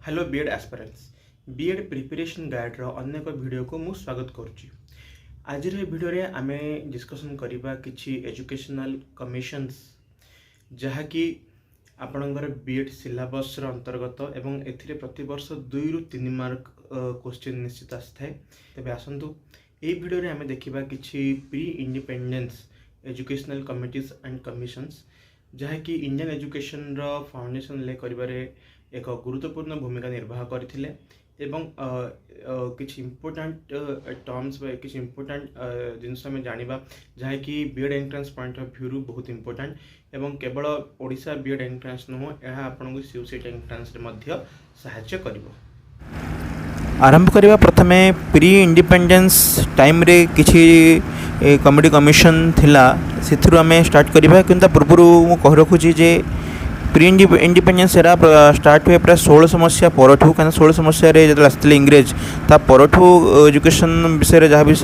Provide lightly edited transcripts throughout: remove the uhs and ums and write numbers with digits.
Hello BEd aspirants BEd preparation guide रो अन्य एक वीडियो को मु स्वागत करुच्ची। आज वीडियो रे आमे डिस्कशन करिबा किछि एजुकेशनल कमिशंस जहाँकि आपणकर बीएड सिलेबस अंतर्गत एवं एथिरे प्रति वर्ष 2 ରୁ 3 मार्क क्वेश्चन निश्चित आस्थाए। तेबे आसंतु ए वीडियो रे आमे देखिबा किछि pre independence educational committees and commissions जहाँकि इंडियन एजुकेशन रो फाउंडेशन ले करिबारे एक गुरुत्वपूर्ण भूमिका निर्वाह करथिले एवं किछि इंपोर्टेंट टर्म्स बा किछि इंपोर्टेंट जिनस में जानिबा जहाँ कि BEd entrance point of view बहुत इंपोर्टेंट एवं केवल ओडिशा बीएड एंट्रेंस नुह यह आपन सीयूसीटी एंट्रेंस रे मध्य सहायता करिवो। आरंभ करवा प्रथमे प्री इंडिपेंडेंस टाइम रे किछि कमिटी कमिशन थिला सेथुरु आमे स्टार्ट करबा किंतु पूर्व मु कह रखुची जे प्री इंडिपेंडेंस एरा स्टार्ट हुए प्राय 16 मसीहा परठू कहीं 16 मसीह जो आसते इंग्रेज ता परठू एजुकेशन विषय जहाँ भी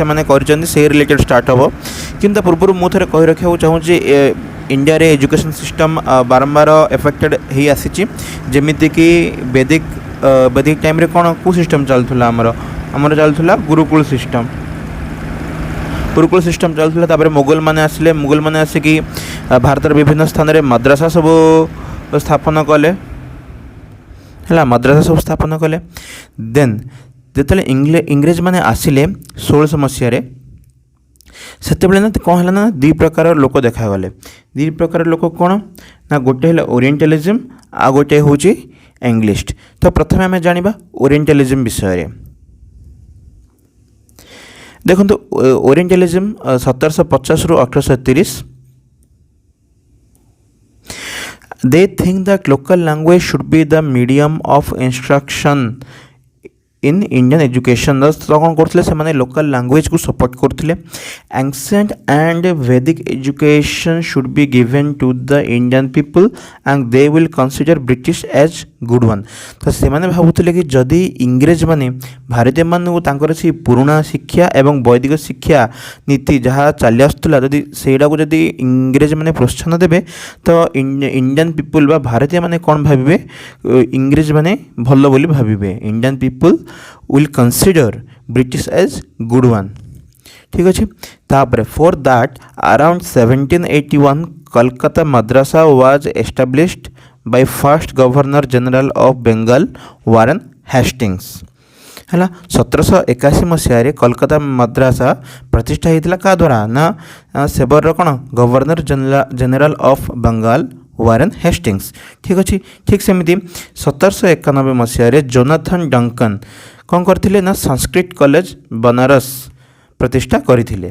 से रिलेटेड स्टार्ट हम कि पूर्व मुझे कही रखा चाहूँगी इंडिया रे एजुकेशन सिस्टम बारंबार एफेक्टेड हो आसी जमीती कि वैदिक टाइम रे कौन को सिस्टम चलूला आमर चलूला गुरुकुल सिस्टम चलूला। मुगल मैंने आसिकी भारत विभिन्न स्थान में मद्रासा सब स्थापन कले है मद्रासा सब स्थापन कले। देन जो इंग्रेज मैंने आसिले 16 मसीह से कौन है ना 2 प्रकार लोक देखागले। 2 प्रकार लोक कौन ना गोटे है ओरिएंटलिज्म आ गोटे हूँ इंग्लिश। तो प्रथम आम जाना ओरिएंटलिज्म विषय देखो ओरिएंटलिज्म 1750 ରୁ 1830। They think that local language should be the medium of instruction in Indian education। तो कौन करते से लोकल लैंग्वेज को सपोर्ट करते। Ancient and Vedic education should be given to the Indian people and they will consider British as good one. तो से भावुले कि जदि इंग्रेज माने भारतीय मानक से पुराना शिक्षा एवं वैदिक शिक्षा नीति जहाँ चली आसूला जदि सेटा को जदि इंग्रेज माने प्रोत्साहन देवे तो इंडियन पीपल बा भारतीय माने कौन भावे इंग्रेज माने भल बोली भावे। Indian people will consider British as good one। ठीक अच्छे। तापर for that around 1781 Kolkata Madrasa was established by first Governor General of Bengal Warren Hastings। है 1781 मसीह कोलकाता मद्रासा प्रतिष्ठा होता क्या द्वारा ना सेबर कौन governor general of Bengal Warren Hastings. ठीक अच्छे। ठीक सेमती 1791 मसीह जोनाथन डंकन कौन करथिले ना संस्कृत कॉलेज बनारस प्रतिष्ठा करथिले।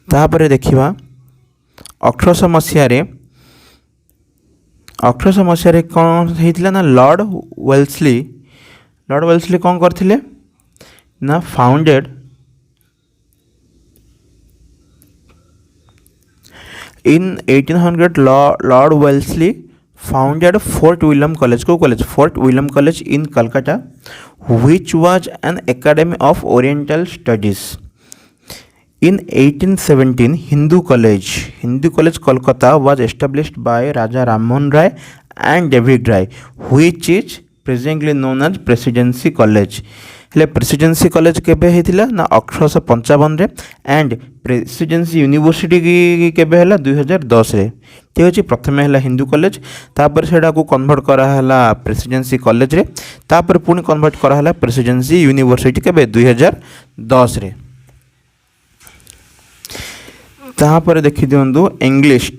तापरे देखिबा 1800 मसीह कौन होइतिला ना लॉर्ड वेल्सली कौन करथिले ना founded in 1800 Lord Wellesley founded Fort William College। को college Fort William College in Calcutta which was an academy of Oriental Studies। In 1817 Hindu College Kolkata was established by Raja Rammohn Rai and David Rai which is presently known as Presidency College। हेले presidency college केबे हेतिला ना 1855 रे and presidency university केबे हला 2010 रे। ठीक अछि। प्रथमे हला हिंदू कॉलेज तापर सेडा को कन्वर्ट करा हला प्रेसिडेंसी कॉलेज रे तापर पुनी कन्वर्ट करा हला प्रेसिडेंसी यूनिवर्सिटी केबे 2010 रे। तापर देखि दियंदु इंग्लिश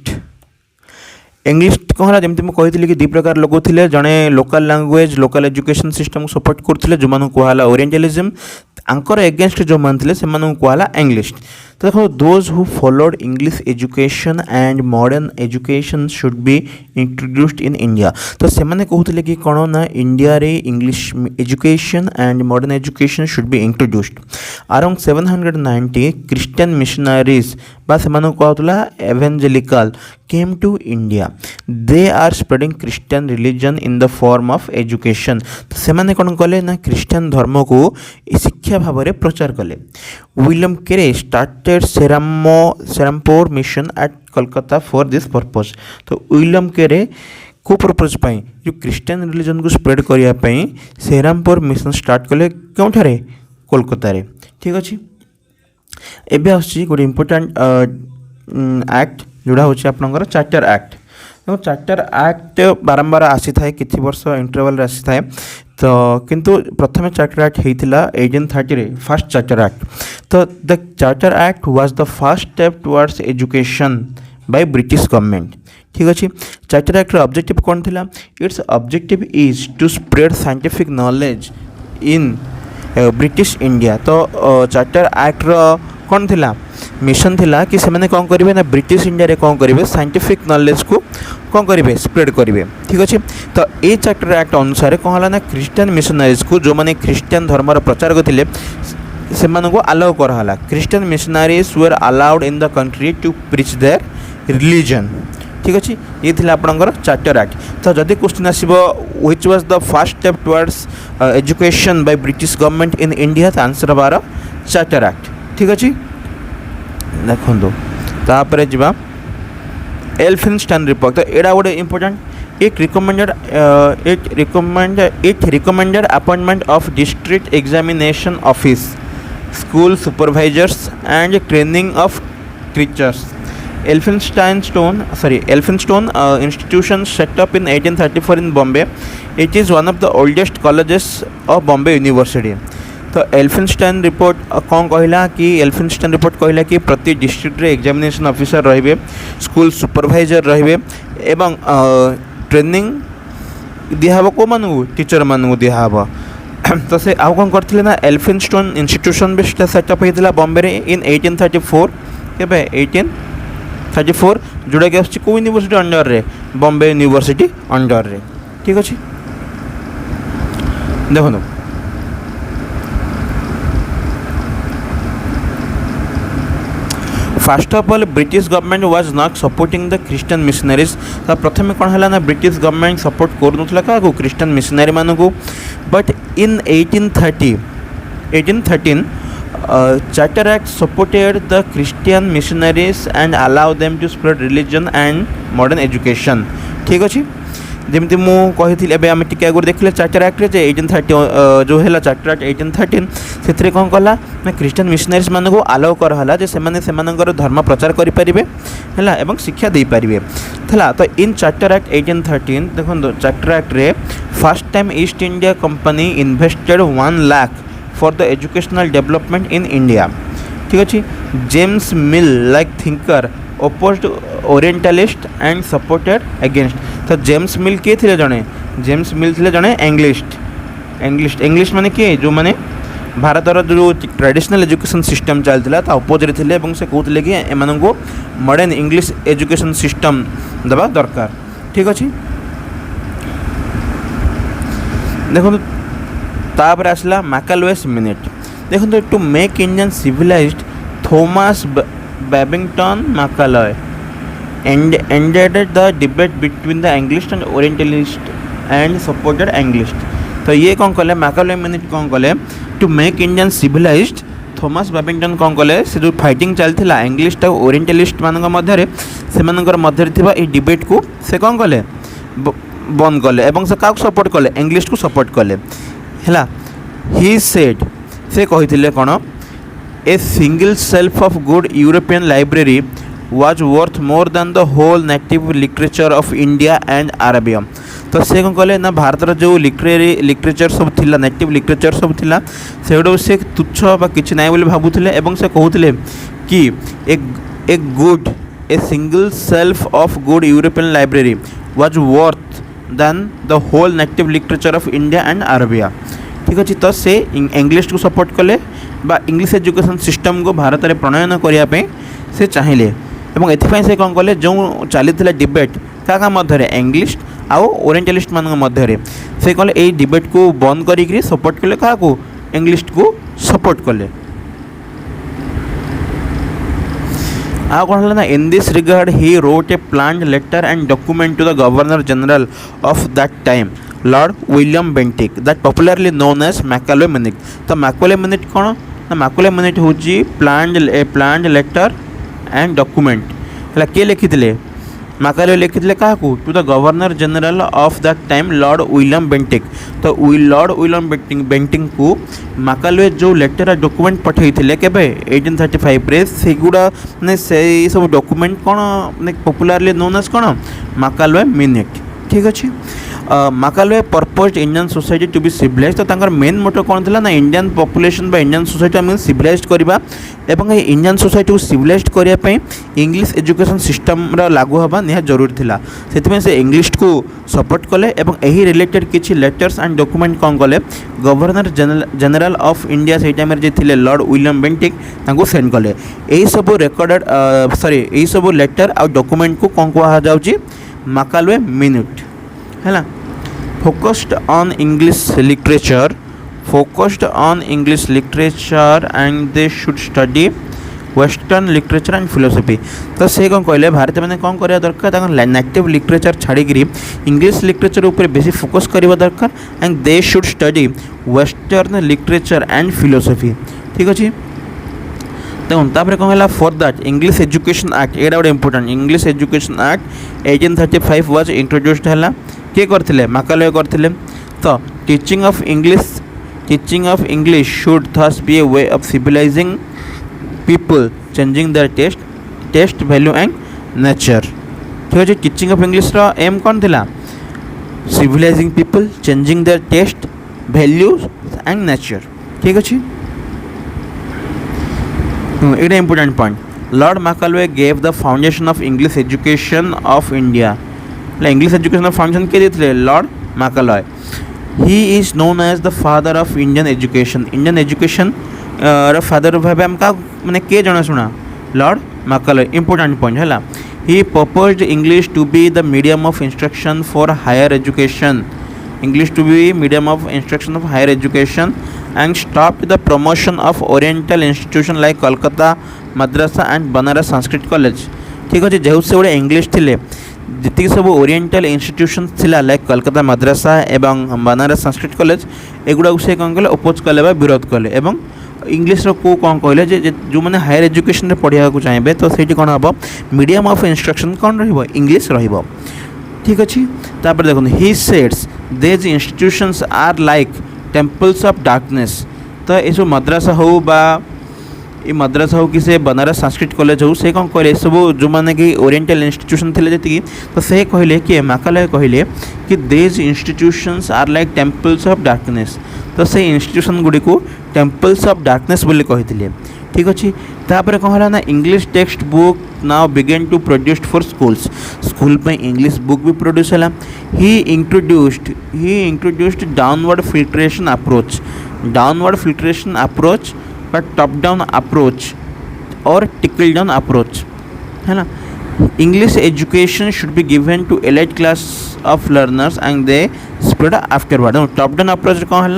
कौन है जमी मुझे कही कि 2 प्रकार लोक थे जड़े local language local education system को सपोर्ट करते जो कहला ओरिएंटलिज्म आंकर एगेंस्ट जो मानते से कहला इंग्लिश। तो देखो those who followed English education and modern education should be introduced in India. तो से कहते कि कौन ना इंडिया रे English education and modern education should be introduced. Around 790 Christian missionaries बा से कहला evangelical came to India। they are spreading Christian religion in the form of education। तो से कौन कले ना क्रिश्चियन धर्म को शिक्षा भाव में प्रचार कले। William Carey started Serampore mission at Kolkata for this purpose. तो विलियम केरे को पर्पज जो क्रिश्चियन रिलीजन को स्प्रेड करने श्रीरामपुर मिशन स्टार्ट कले क्योंठारे कोलकाता रे ठीक अच्छे एबे आसछि गोटे इम्पोर्टाट एक्ट जोड़ा हूँ आपंकर चार्टर एक्ट चार्टर एक्ट बारंबार आसी थाए किछि वर्ष इंटरवल आसी थाए तो किंतु प्रथम चार्टर एक्ट होता 1830 रे फर्स्ट चार्टर एक्ट तो the charter act was the first step towards education by British government ठीक अच्छे चार्टर एक्ट ऑब्जेक्टिव कौन थिला it's objective is to spread scientific knowledge in British India तो चार्टर एक्ट कौन थिला मिशन थिला कि से कौन करेंगे ना ब्रिटिश इंडिया रे कौन करेंगे साइंटिफिक नॉलेज को कौन करेंगे स्प्रेड करेंगे ठीक अच्छे तो ये चार्टर एक्ट अनुसार कौन है ना क्रिश्चियन मिशनरीज को जो मैंने क्रिश्चियन धर्मर प्रचारक थे से अलाउ कराला Christian missionaries were allowed in the country to preach their religion ठीक अच्छे ये थी आपंकर चार्टर एक्ट तो जदि क्वेश्चन आसो which was the first step towards education by British government in India तो आंसर बार चार्टर एक्ट ठीक अच्छे देखो तापर जा एल्फिनस्टाइन रिपोर्ट तो यहाँ गोटे important it recommended appointment of district examination office school supervisors and training of teachers Elphinstone institution set up in 1834 in Bombay. It is one of the oldest colleges of Bombay University. तो एल्फिनस्टाइन report कौन कहला कि एल्फिनस्टाइन report कहला कि प्रति district रे examination officer रहिबे school supervisor रहिबे एवं ट्रेनिंग दिहाबो को मानू टीचर मानू दिहाबो तो से आउ कौन करथिले ना एल्फिनस्टोन इंस्टीट्यूशन भी सेटअप होइतिला बॉम्बे रे इन 1834 केबे 1834 जोड़ा कि आछि को यूनिवर्सिटी अंडर रे बॉम्बे यूनिवर्सिटी अंडर रे ठीक अछि देखो first of all British government was not supporting the Christian missionaries तो प्रथम कौन है ना ब्रिटिश गवर्नमेंट सपोर्ट करूला क्या क्रिश्चियन मिशनरी मान को but in 1813 charter act supported the Christian missionaries and allow them to spread religion and modern education ठीक अच्छे जमी मुझे एवं आम टे आगे देखले चार्टर एक्ट रे 1830 जो है चार्टर एक्ट 1813 से कौन कला ना क्रिश्चियन मिशनरीज मान को अलाउ कराला जे से धर्म प्रचार करें है शिक्षा दे पारे तो इन चार्टर एक्ट 1813 देखो चार्टर एक्ट रे first time East India company invested 1 lakh for the educational development in India ठीक अच्छे James Mill like thinker opposed orientalist and supported against तो जेम्स मिल किए थे जड़े जेम्स मिल थे जड़े इंग्लिश माने किए जो माने भारतर जो ट्रेडिशनल एजुकेशन सिस्टम चलता था अपोजिट थे से कहते कि एम को मॉडर्न इंग्लिश एजुकेशन सिस्टम देवा दरकार ठीक अच्छे देखो तापर आसला मैकालवेस मिनिट देखो to make Indian civilised Thomas Babington Macaulay ended the debate between the English and Orientalist and supported English तो ये कौन कले मैकालॉय मिनिट कौन कले to make Indian civilised Thomas Babington कौन कले से जो फाइटिंग चलता इंग्लिश टा ओरिएंटलिस्ट मान मध्य ये डिबेट को से कौन कले बंद कले एवं से क्या सपोर्ट कले इंग्लिश को सपोर्ट कले है ही सेड से कही कौन a single self of good European library was worth more than the whole native literature of India and Arabia तो से कौन कहले ना भारतर जो लिटरेचर सब थिला नेटिव लिटरेचर सब थिला सेगुडा से तुच्छ बा किछि नाइ बोली भाबुथिले एवं से कहउथिले कि a single self of good European library was worth than the whole native literature of India and Arabia ठीक अच्छे तो से इंग्लिश को सपोर्ट कले बा इंग्लिश एजुकेशन सिस्टम को भारत में प्रणयन करने से चाहिए एवं एथिपाई से कौन कले जो चली डिबेट क्या मध्य इंग्लिश आउ ओरिएंटलिस्ट मान मध्य से कहले ये डिबेट को बंद करी सपोर्ट कले क्या इंग्लिश को सपोर्ट कले आ कौन ना in this regard he wrote a planned letter and document to the governor general of that time Lord William Bentinck that popularly known as Macaulay minute तो मैकालॉय मिनिट कौन ना मैकालॉय मिनिट हूँ planned letter and document है किए लिखी Macaulay ଲେଖିଥିଲେ କାହାକୁ to the governor general of that time Lord William Bentinck. ତ ଲର୍ଡ଼ ୱିଲିୟମ୍ ବେଣ୍ଟିକ୍ଙ୍କୁ ମାକାଲେ ଯେଉଁ ଲେଟର ଡକୁମେଣ୍ଟ ପଠାଇଥିଲେ କେବେ 1835ରେ ସେଗୁଡ଼ା ମାନେ ସେଇ ସବୁ ଡକୁମେଣ୍ଟ କ'ଣ ମାନେ ପପୁଲାରଲି ନୋନ୍ ଆଜ୍ କ'ଣ ମାକାଲେ ମିନିଟ୍। ଠିକ୍ ଅଛି। ମାକାଲେ ପର୍ପୋଜ୍ ଇଣ୍ଡିଆନ୍ ସୋସାଇଟି ଟୁ ବି ସିଭିଲାଇଜ୍। ତ ତାଙ୍କର ମେନ୍ ମୋଟୋ କ'ଣ ଥିଲା ନା ଇଣ୍ଡିଆନ୍ ପପୁଲେସନ୍ ବା ଇଣ୍ଡିଆନ୍ ସୋସାଇଟି ଆମେ ସିଭିଲାଇଜ୍ କରିବା ଏବଂ ଏହି ଇଣ୍ଡିଆନ୍ ସୋସାଇଟିକୁ ସିଭିଲାଇଜ୍ କରିବା ପାଇଁ ଇଂଲିଶ ଏଜୁକେସନ୍ ସିଷ୍ଟମ୍ର ଲାଗୁ ହେବା ନିହାତି ଜରୁରୀ ଥିଲା। ସେଥିପାଇଁ ସେ ଇଂଲିଶକୁ ସପୋର୍ଟ କଲେ ଏବଂ ଏହି ରିଲେଟେଡ୍ କିଛି ଲେଟର୍ସ ଆଣ୍ଡ ଡକୁମେଣ୍ଟ କ'ଣ କଲେ ଗଭର୍ଣ୍ଣର ଜେନେରାଲ ଅଫ୍ ଇଣ୍ଡିଆ ସେଇ ଟାଇମ୍ରେ ଯିଏ ଥିଲେ ଲର୍ଡ଼ ୱିଲିୟମ୍ ବେଣ୍ଟିକ୍ ତାଙ୍କୁ ସେଣ୍ଡ କଲେ। ଏହିସବୁ ରେକର୍ଡ଼େଡ଼ ଏହିସବୁ ଲେଟର୍ ଆଉ ଡକୁମେଣ୍ଟକୁ କ'ଣ କୁହାଯାଉଛି ମାକାଲେ ମିନିଟ୍ ହେଲା। Focused on English literature and they should study western literature and philosophy। तो से कौन कहले भारत मैंने कौन करिया दरकार नेटिव लिटरेचर छाड़िकी इंग्लिश लिटरेचर ऊपर बेसी फोकस करवा दरकार and they should study western literature and philosophy. ठीक अच्छे। देखो तापर कौन है for that English education act एटा गोटे important English education act 1835 was introduced है किए करथिले माकाले करथिले। तो teaching of English should thus be a way of civilizing people changing their taste value and nature. ठीक है। टीचिंग ऑफ इंग्लिश रो एम कौन थिला civilising people changing their taste values and nature. ठीक अच्छे। ये important point Lord Macaulay gave the foundation of English education of India. English education foundation किए देते Lord Macaulay. He is known as the father of Indian education father भाव आम क्या मैंने किए जना शुणा लॉर्ड माकाले। इंपोर्टेंट पॉइंट है he proposed English to be the medium of instruction for higher education and stopped the promotion of oriental institution like Kolkata Madrasa and Banaras Sanskrit College। ठीक अच्छे। जो से गोटे इंग्लिश थिले जी सब ओरिएंटल इंस्टीट्यूशन थिला like Kolkata madrasa एवं बनारस संस्कृत कॉलेज एगुड़ा से कौन कले अपोज कले विरोध कले एवं इंग्लिश को कौन कहले जो मैंने हायर एजुकेशन पढ़ा चाहिए तो से कौन हम मीडियम ऑफ इंस्ट्रक्शन कौन इंग्लिश रहिबो। ठीक अच्छे। तापर देखो ही सेड्स these institutions are like temples of darkness. तो ये सब मद्रासा हो बा ये मद्रासा हो कि से बनारस संस्कृत कॉलेज हो से कौन कहले सब जो मैंने कि ओरिएंटल इंस्टीट्यूशन थे जी तो से कहले कि माकाले कहले कि these institutions are like temples of darkness. तो से इंस्टीट्यूशन गुड़ी को टेम्पल्स ऑफ डार्कनेस बोली कहते। ठीक अच्छे। तापर कौन है ना English text book now began to produced for school पे इंग्लिश बुक भी प्रोड्यूस है। He introduced downward filtration approach but top down approach और टिकल डाउन अप्रोच है ना। English education should be given to elite class of learners and they spread afterward. Top down approach कौन है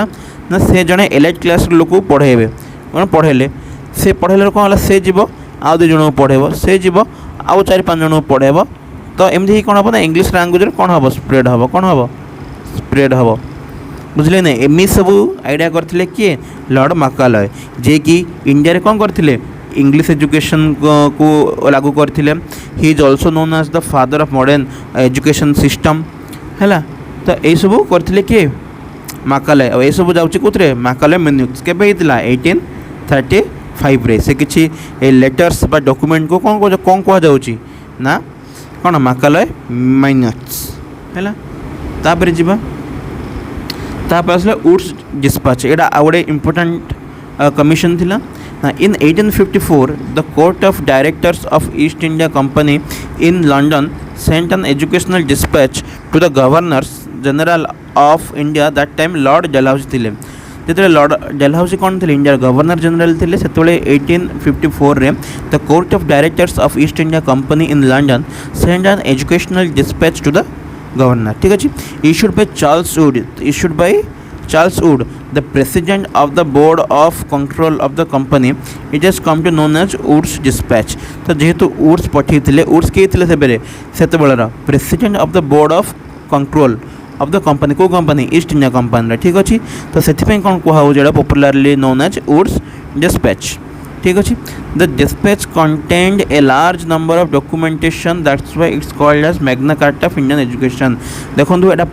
ना से जड़े एलाइट क्लास लोक पढ़ेबे कौन पढ़ेले से पढ़ेले कौन है से जीव आउ दु जन पढ़ेब से जीव आउ 4-5 जन पढ़ेब। तो एमती कौन हम ना इंग्लिश लैंग्वेज कौन हम स्प्रेड हम बुझे ना। एमती सब आइडिया करते किए लॉर्ड माकाले जे कि इंडिया रे कौन करते इंग्लिश एजुकेशन को लागू करते। He is also known as the father of modern education system है। तो यही सब करते किए माकाले और ये सब जाऊँगी कौन माकाले मिन्यूट्स के 1835 रे से किसी लेटर्स बा डॉक्यूमेंट को कौन कह जाऊँगी ना कौन माकाले मिन्यूट्स है। तापर जीवा तापर आसला वुड्स डिस्पैच एटा गोटे इंपोर्टेंट कमिशन थिला। In 1854 the court of directors of East India Company in London sent an educational dispatch to the governors general of India that time Lord Dalhousie थिले। जो लॉर्ड डलहौसी कौन थे India governor general थे से 1854 रे the court of directors of East India Company in London sent an educational dispatch to the governor. ठीक अच्छे। Issued by Charles Wood the president of the board of control of the company it has come to known as Wood's dispatch. तो जेहेतु Wood's पठे Wood's किए थे से president of the board of control of the company को company East India company. ठीक अच्छे। तो से कौन कहुँ popularly known as Wood's dispatch. ठीक अच्छे the dispatch contained a large number of documentation that's why it's called as Magna Carta of Indian education देखो एटा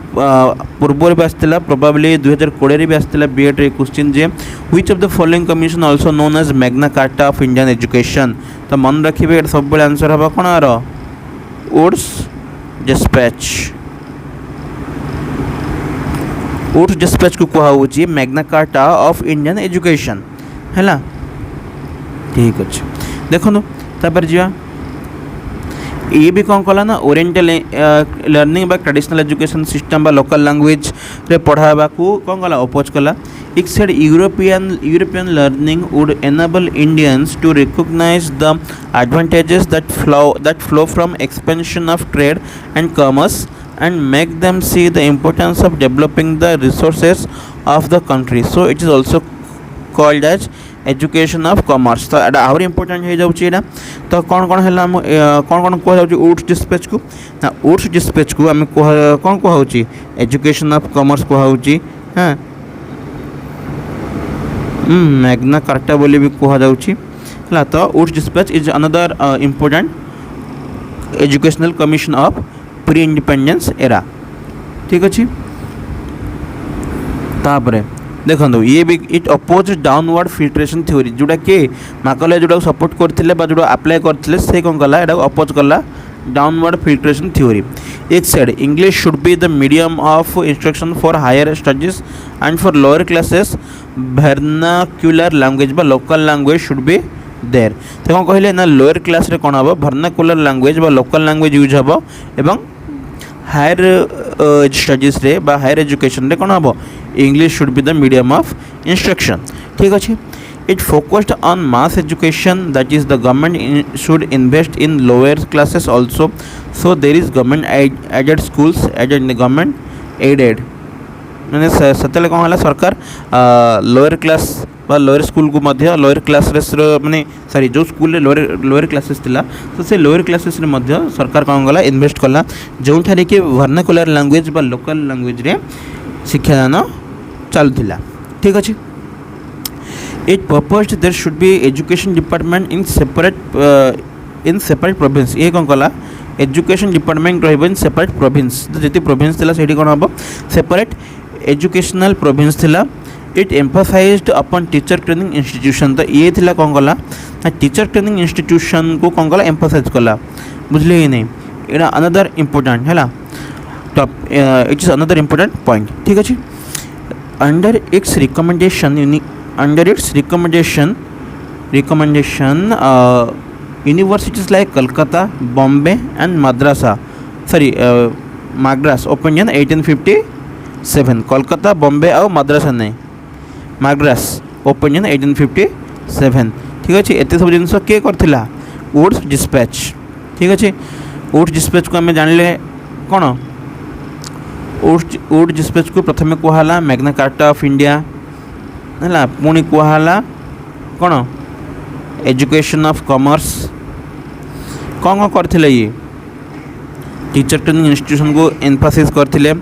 पूर्व भी आसाला प्रोबाब्ली 2020 भी आसाला बीएड रे क्वेश्चन जे which of the following commission also known as Magna Carta of Indian education तो मन रखिए सब बेले आंसर हबा कोन आरो वुड्स डिस्पैच वुड्स डिस्पैच को कहा होची Magna Carta of Indian education हैला ठीक अच्छे देखो तापर जा ये भी कौन कला ना oriental learning traditional education system बा लोकल लैंग्वेज रे पढ़ावा को कौन कला अपोज कला it said European learning would enable Indians to recognise the advantages that flow from expansion of trade and commerce and make them see the importance of developing the resources of the country so it is also called as education of commerce तो एटा आहुरी important हो जाउची एटा तो कौन कौन है कौन कौन कह जाउची वुड्स डिस्पैच को ना वुड्स डिस्पैच को आम कौन कह होची एजुकेशन ऑफ कॉमर्स कह होची हाँ मैग्ना कार्टा बोली भी कह जाउची हला तो Wood's dispatch is another important educational commission of pre independence era ठीक अच्छे तापरे देखो ये भी it oppose downward filtration theory जोटा कि माकले जोटा सपोर्ट करते जो अप्लाई करते से कौन कला एटा अपोज कला डाउनवर्ड फिल्ट्रेशन थ्योरी एक side English should be the medium of instruction for higher studies and for lower classes vernacular language बा local language should be there तो कौन कहले ना लोअर क्लास रे कौन हम वर्नाक्युलर लैंग्वेज बा लोकल लैंग्वेज यूज हम एवं हायर स्टडीज रे बा हायर एजुकेशन रे कौन हम English should be the medium of instruction ठीक अच्छे it focused on mass education that is the government should invest in lower classes also so there is government aided schools aided government aided मैंने से कौन है सरकार lower class lower school को मध्य lower class माने sorry जो school lower classes थिला तो से लोअर क्लासेस मध्य सरकार कौन गला इन्वेस्ट कला जो ठारे कि वर्नाकुलर लैंग्वेज बा लोकल लैंग्वेज रे शिक्षादान चलुला ठीक अच्छे it proposed there should be education department in separate province ये कौन कला एजुकेशन डिपार्टमेंट रहिबो इन सेपरेट प्रोविंस तो जति प्रोविंस थिला सेठी कौन हबो सेपरेट एजुकेशनल प्रोविंस थिला it emphasised upon teacher training institution तो ये थिला कौन कला टीचर ट्रेनिंग इंस्टीट्यूशन को कौन कला एम्फसाइज कला बुझले ही नहीं एटा अनदर इंपोर्टेंट है top it is another important point ठीक अच्छे under its recommendation universities like Calcutta Bombay and Madras open in 1857 Kolkata Bombay और मद्रास नहीं मद्रास ओपन इन 1857 ठीक अच्छे एत सब जिन किए करथिला वुड्स डिस्पैच ठीक अच्छे वुड्स डिस्पैच को आम जानिले कौन वुड्स डिस्पैच को प्रथम कहला मैग्ना कार्टा ऑफ इंडिया है पुणी कहला कौन एजुकेशन ऑफ कॉमर्स कौन कौन करथिले ये टीचर ट्रेनिंग इंस्टीट्यूशन को एम्फासिस करथिले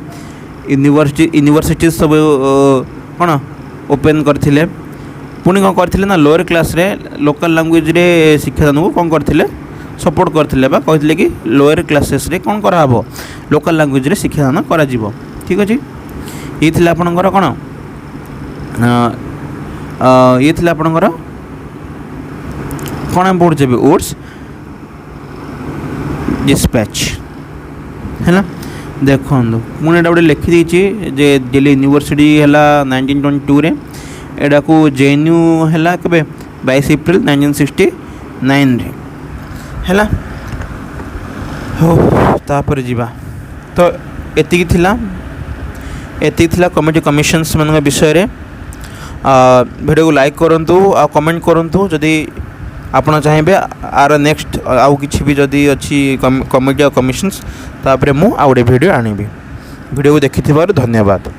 यूनिवर्सिटी सब कौन ओपन करथिले पुणी कौन करथिले ना लोअर क्लास रे लोकल लैंग्वेज रे शिक्षादान को कौन करथिले सपोर्ट करथिले बा कहथिले कि लोअर क्लासेस रे कौन करा हबो लोकल लैंग्वेज रे शिक्षादान करा जिवो ठीक अछि ये थिला आपनकर कौन ये थिला आपनकर कौन पढ़ुचे वुड्स डिस्पैच है ना देखो पुणे गोटे लिखी देछि जे दिल्ली यूनिवर्सिटी है 1922 रे एडा को जेएनयू है के 22 एप्रिल 1969 रे है हो तापर जीवा तो एतिकी थिला कमिटी कमिशन्स मान विषय रे वीडियो को लाइक करंतु आ कमेंट करंतु जदि आपण चाहिए आर नेक्स्ट आउ किछि भी जदि अच्छी कमिटी और कमिशन्स तापर मु आ गोटे वीडियो आनिबी वीडियो को देखि धन्यवाद।